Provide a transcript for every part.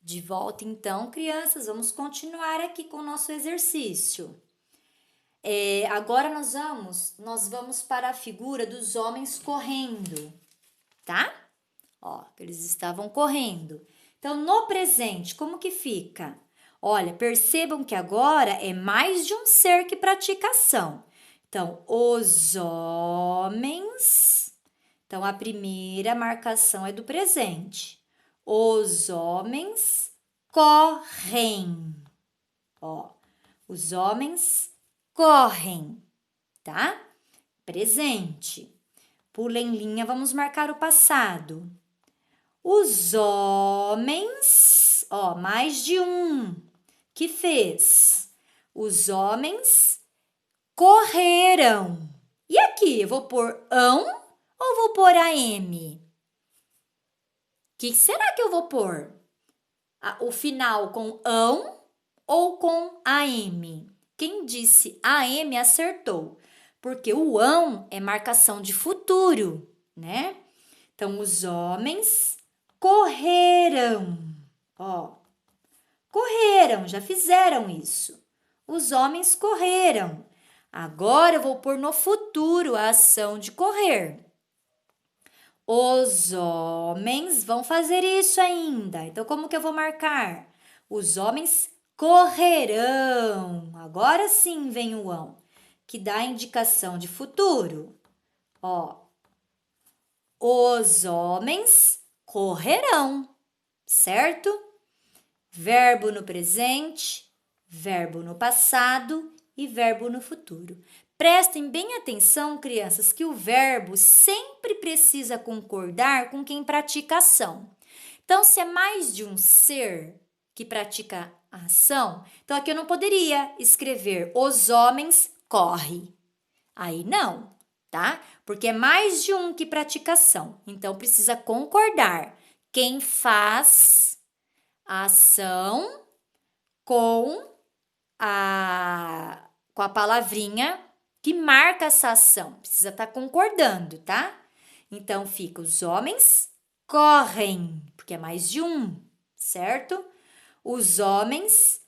De volta, então, crianças, vamos continuar aqui com o nosso exercício. Agora nós vamos para a figura dos homens correndo, tá? Ó, eles estavam correndo. Então, no presente, como que fica? Olha, percebam que agora é mais de um ser que pratica ação. Então, os homens. Então, a primeira marcação é do presente. Os homens correm. Ó, os homens correm, tá? Presente. Pula em linha, vamos marcar o passado. Os homens, ó, mais de um, que fez? Os homens correram. E aqui, eu vou pôr ão ou vou pôr AM? O que será que eu vou pôr? O final com ão ou com AM? Quem disse AM acertou, porque o ão é marcação de futuro, né? Então, os homens correram. Ó, correram, já fizeram isso. Os homens correram. Agora eu vou pôr no futuro a ação de correr. Os homens vão fazer isso ainda. Então, como que eu vou marcar? Os homens correrão. Agora sim vem o ão, que dá a indicação de futuro. Ó, os homens correrão, certo? Verbo no presente, verbo no passado e verbo no futuro. Prestem bem atenção, crianças, que o verbo sempre precisa concordar com quem pratica a ação. Então, se é mais de um ser que pratica a ação, então aqui eu não poderia escrever os homens correm. Aí não, tá? Porque é mais de um que pratica a ação. Então, precisa concordar quem faz a ação com a palavrinha que marca essa ação. Precisa estar concordando, tá? Então, fica os homens correm, porque é mais de um, certo? Os homens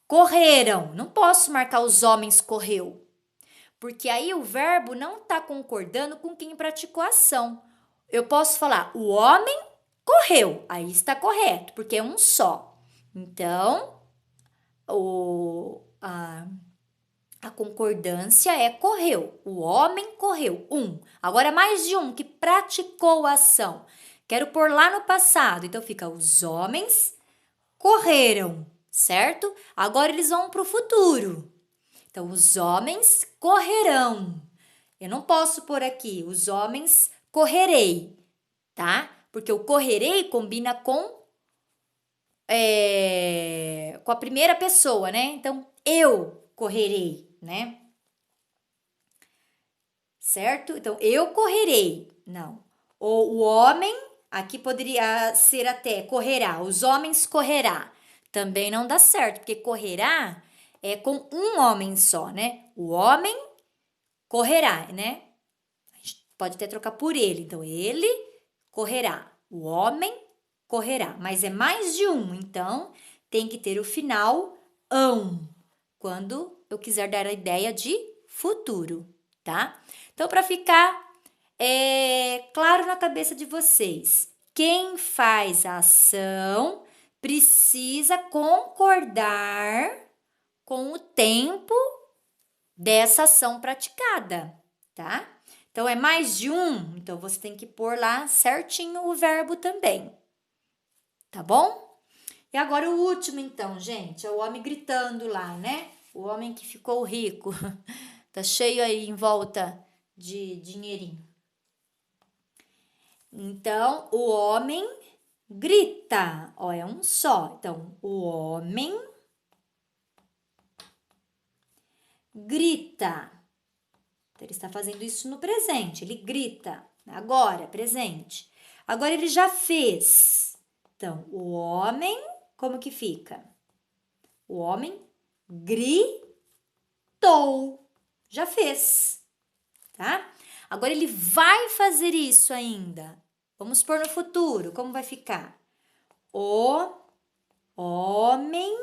correram. Não posso marcar os homens correu, porque aí o verbo não está concordando com quem praticou a ação. Eu posso falar, o homem correu. Aí está correto, porque é um só. Então, a concordância é correu. O homem correu. Um. Agora, mais de um que praticou a ação. Quero pôr lá no passado. Então, fica os homens correram, certo? Agora, eles vão para o futuro. Então, os homens correrão. Eu não posso pôr aqui, os homens correrei, tá? Porque o correrei combina com a primeira pessoa, né? Então, eu correrei, né? Certo? Então, eu correrei. Não. Ou o homem, aqui poderia ser até correrá. Os homens correrá. Também não dá certo, porque correrá é com um homem só, né? O homem correrá, né? A gente pode até trocar por ele. Então, ele correrá. O homem correrá. Mas é mais de um, então tem que ter o final ão, quando eu quiser dar a ideia de futuro, tá? Então, para ficar claro na cabeça de vocês, quem faz a ação precisa concordar com o tempo dessa ação praticada, tá? Então, é mais de um, então você tem que pôr lá certinho o verbo também, tá bom? E agora o último, então, gente, é o homem gritando lá, né? O homem que ficou rico, tá cheio aí em volta de dinheirinho. Então, o homem grita, ó, é um só. Então, o homem grita. Então, ele está fazendo isso no presente, ele grita. Agora, presente. Agora, ele já fez. Então, o homem, como que fica? O homem gritou. Já fez, tá? Agora, ele vai fazer isso ainda. Vamos pôr no futuro, como vai ficar? O homem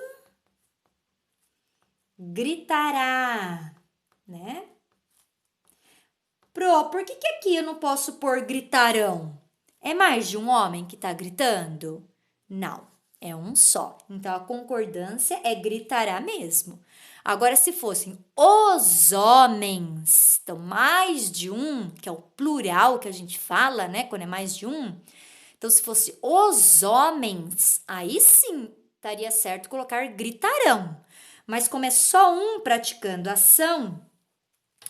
gritará, né? Por que aqui eu não posso pôr gritarão? É mais de um homem que está gritando? Não, é um só. Então, a concordância é gritará mesmo. Agora, se fossem os homens, então mais de um, que é o plural que a gente fala, né? Quando é mais de um. Então, se fosse os homens, aí sim estaria certo colocar gritarão. Mas como é só um praticando ação,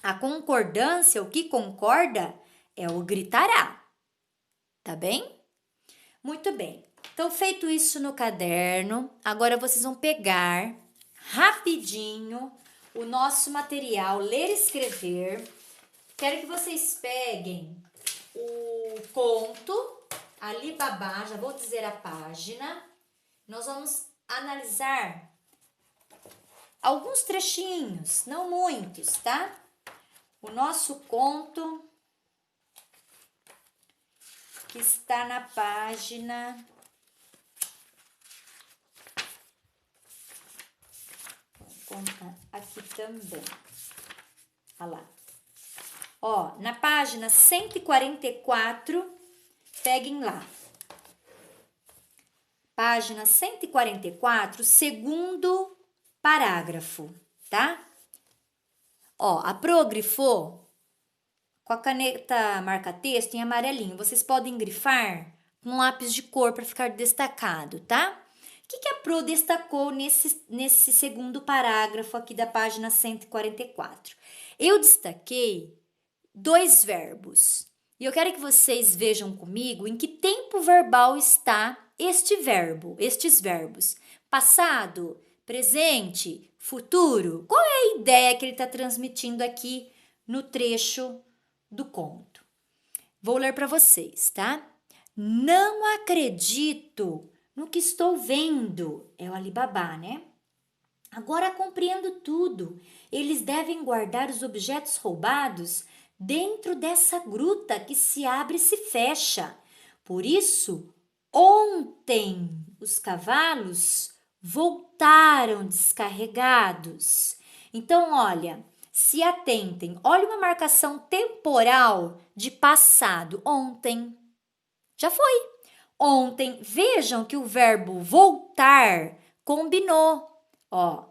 a concordância, o que concorda, é o gritará. Tá bem? Muito bem. Então, feito isso no caderno, agora vocês vão pegar rapidinho o nosso material Ler e Escrever. Quero que vocês peguem o conto Ali Babá, já vou dizer a página. Nós vamos analisar alguns trechinhos, não muitos, tá? O nosso conto que está na página aqui também. Olha lá. Ó, na página 144, peguem lá. Página 144, segundo parágrafo, tá? Ó, a Pro grifou com a caneta marca-texto em amarelinho. Vocês podem grifar com um lápis de cor para ficar destacado, tá? O que a Pro destacou nesse segundo parágrafo aqui da página 144? Eu destaquei 2 verbos. E eu quero que vocês vejam comigo em que tempo verbal está estes verbos. Passado, presente, futuro. Qual é a ideia que ele está transmitindo aqui no trecho do conto? Vou ler para vocês, tá? Não acredito no que estou vendo. É o Alibabá, né? Agora compreendo tudo. Eles devem guardar os objetos roubados dentro dessa gruta que se abre e se fecha. Por isso, ontem os cavalos voltaram descarregados. Então, olha, se atentem. Olha uma marcação temporal de passado. Ontem. Já foi. Ontem. Vejam que o verbo voltar combinou. Ó,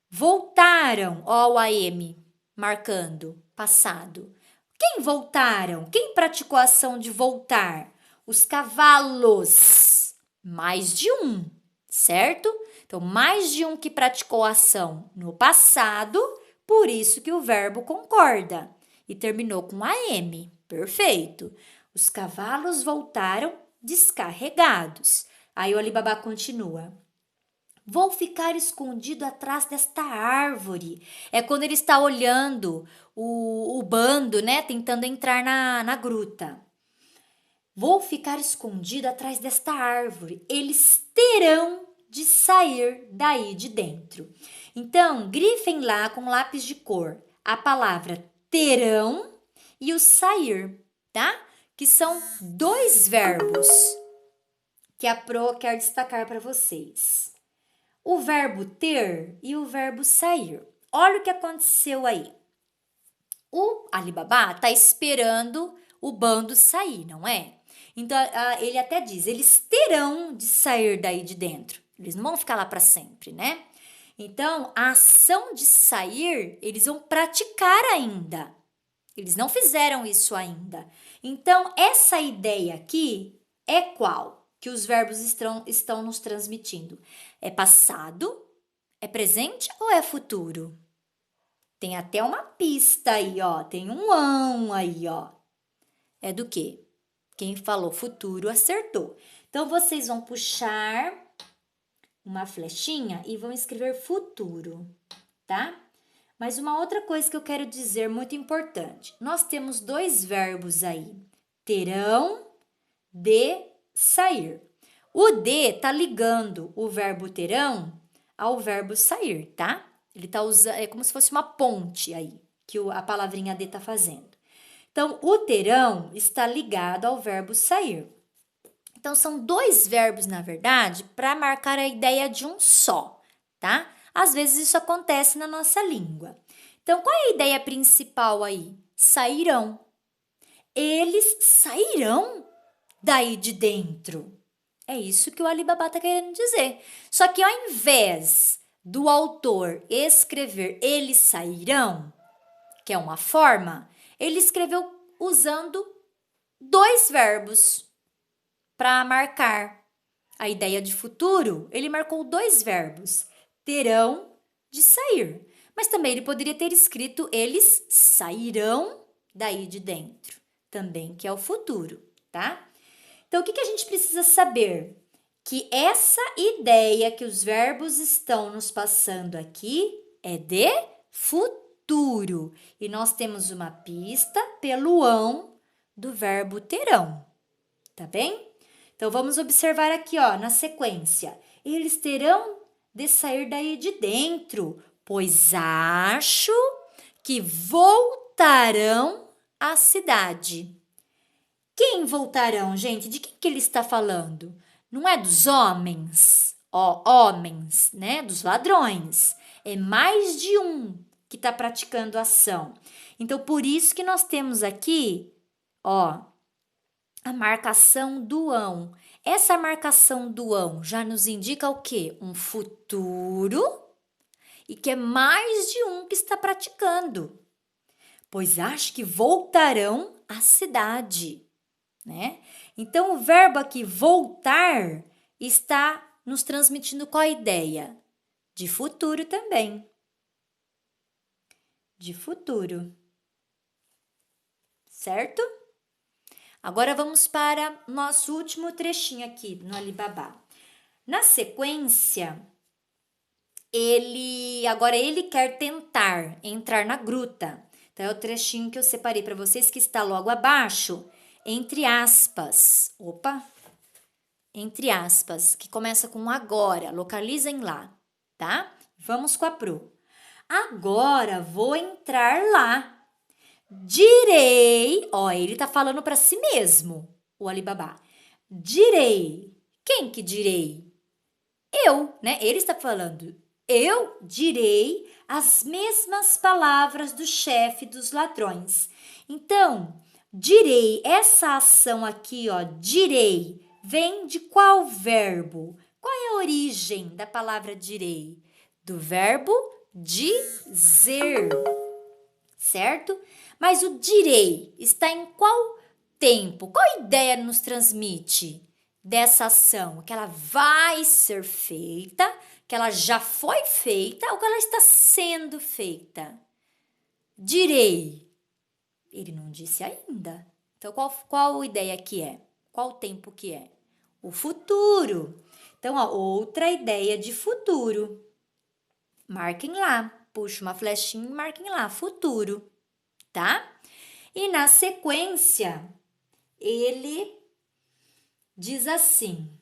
voltaram. Ó, o AM marcando passado. Quem voltaram? Quem praticou a ação de voltar? Os cavalos. Mais de um, certo? Então, mais de um que praticou a ação no passado, por isso que o verbo concorda. E terminou com AM. Perfeito. Os cavalos voltaram descarregados. Aí o Alibabá continua. Vou ficar escondido atrás desta árvore. É quando ele está olhando o bando, né? Tentando entrar na gruta. Vou ficar escondido atrás desta árvore. Eles terão de sair daí de dentro. Então, grifem lá com lápis de cor a palavra terão e o sair, tá? Que são 2 verbos que a Pro quer destacar para vocês. O verbo ter e o verbo sair. Olha o que aconteceu aí. O Alibabá está esperando o bando sair, não é? Então, ele até diz, eles terão de sair daí de dentro. Eles não vão ficar lá para sempre, né? Então, a ação de sair, eles vão praticar ainda. Eles não fizeram isso ainda. Então, essa ideia aqui é qual? Que os verbos estão nos transmitindo. É passado, é presente ou é futuro? Tem até uma pista aí, ó. Tem um ão aí, ó. É do quê? Quem falou futuro acertou. Então, vocês vão puxar uma flechinha e vão escrever futuro, tá? Mas uma outra coisa que eu quero dizer muito importante. Nós temos 2 verbos aí. Terão, de, sair. O de tá ligando o verbo terão ao verbo sair, tá? Ele tá usando, é como se fosse uma ponte aí, que a palavrinha de tá fazendo. Então, o terão está ligado ao verbo sair. Então, são dois verbos, na verdade, para marcar a ideia de um só, tá? Às vezes isso acontece na nossa língua. Então, qual é a ideia principal aí? Sairão. Eles sairão daí de dentro. É isso que o Alibaba está querendo dizer. Só que ao invés do autor escrever eles sairão, que é uma forma, ele escreveu usando dois verbos para marcar a ideia de futuro. Ele marcou dois verbos, terão de sair. Mas também ele poderia ter escrito eles sairão daí de dentro, também que é o futuro, tá? Então, o que a gente precisa saber? Que essa ideia que os verbos estão nos passando aqui é de futuro. E nós temos uma pista pelo ão do verbo terão, tá bem? Então, vamos observar aqui, ó, na sequência. Eles terão de sair daí de dentro, pois acho que voltarão à cidade. Quem voltarão, gente? De quem que ele está falando? Não é dos homens, ó, homens, né? Dos ladrões. É mais de um que está praticando a ação. Então, por isso que nós temos aqui, ó, a marcação do ão. Essa marcação do ão já nos indica o quê? Um futuro e que é mais de um que está praticando. Pois acho que voltarão à cidade. Né? Então, o verbo aqui voltar está nos transmitindo qual a ideia? De futuro também. De futuro. Certo? Agora vamos para nosso último trechinho aqui no Alibaba. Na sequência, agora ele quer tentar entrar na gruta. Então, é o trechinho que eu separei para vocês que está logo abaixo. Entre aspas, entre aspas, que começa com agora, localizem lá, tá? Vamos com a Pro. Agora vou entrar lá. Direi, ó, ele tá falando para si mesmo, o Alibaba. Direi. Quem que direi? Eu, né? Ele está falando. Eu direi as mesmas palavras do chefe dos ladrões. Então, direi, essa ação aqui, ó, direi, vem de qual verbo? Qual é a origem da palavra direi? Do verbo dizer, certo? Mas o direi está em qual tempo? Qual ideia nos transmite dessa ação? Que ela vai ser feita, que ela já foi feita ou que ela está sendo feita? Direi. Ele não disse ainda. Então, qual ideia que é? Qual tempo que é? O futuro. Então, ó, outra ideia de futuro. Marquem lá. Puxa uma flechinha e marquem lá. Futuro. Tá? E na sequência, ele diz assim: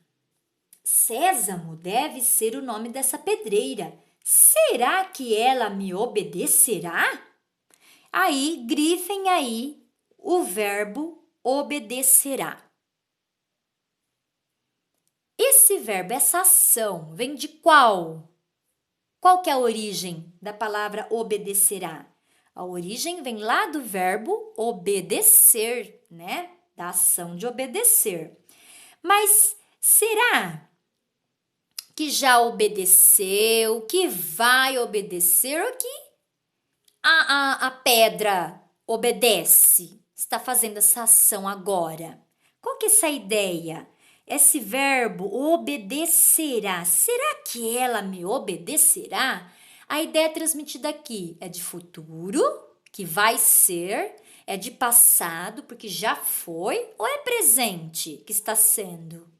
Sésamo deve ser o nome dessa pedreira. Será que ela me obedecerá? Aí, grifem aí o verbo obedecerá. Esse verbo, essa ação, vem de qual? Qual que é a origem da palavra obedecerá? A origem vem lá do verbo obedecer, né? Da ação de obedecer. Mas será que já obedeceu, que vai obedecer ou que a pedra obedece? Está fazendo essa ação agora. Qual que é essa ideia? Esse verbo obedecerá. Será que ela me obedecerá? A ideia transmitida aqui é de futuro, que vai ser, é de passado, porque já foi, ou é presente, que está sendo?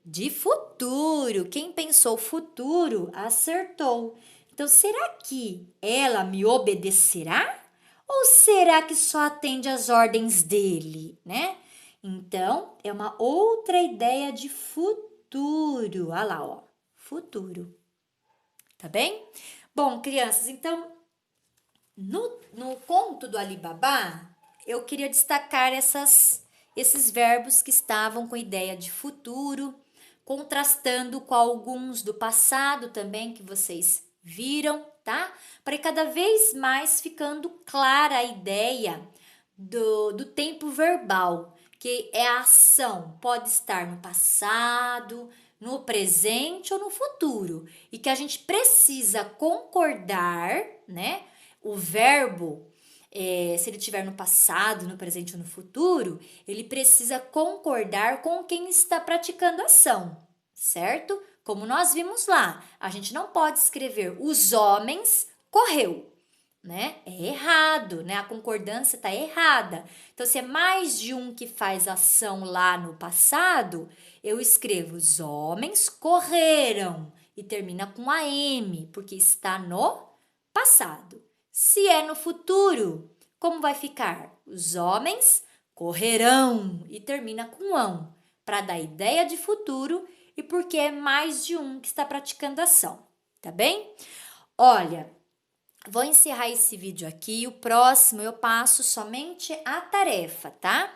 De futuro. Quem pensou futuro acertou. Então, será que ela me obedecerá? Ou será que só atende às ordens dele, né? Então, é uma outra ideia de futuro. Olha lá, ó. Futuro. Tá bem? Bom, crianças, então, no conto do Alibaba, eu queria destacar esses verbos que estavam com ideia de futuro, contrastando com alguns do passado também que vocês viram, tá? Para cada vez mais ficando clara a ideia do tempo verbal, que é a ação, pode estar no passado, no presente ou no futuro, e que a gente precisa concordar, né? O verbo, se ele estiver no passado, no presente ou no futuro, ele precisa concordar com quem está praticando a ação, certo? Como nós vimos lá, a gente não pode escrever os homens correu, né? É errado, né? A concordância está errada. Então, se é mais de um que faz ação lá no passado, eu escrevo os homens correram e termina com a M, porque está no passado. Se é no futuro, como vai ficar? Os homens correrão e termina com ão, para dar ideia de futuro e porque é mais de um que está praticando ação, tá bem? Olha, vou encerrar esse vídeo aqui. O próximo eu passo somente a tarefa, tá?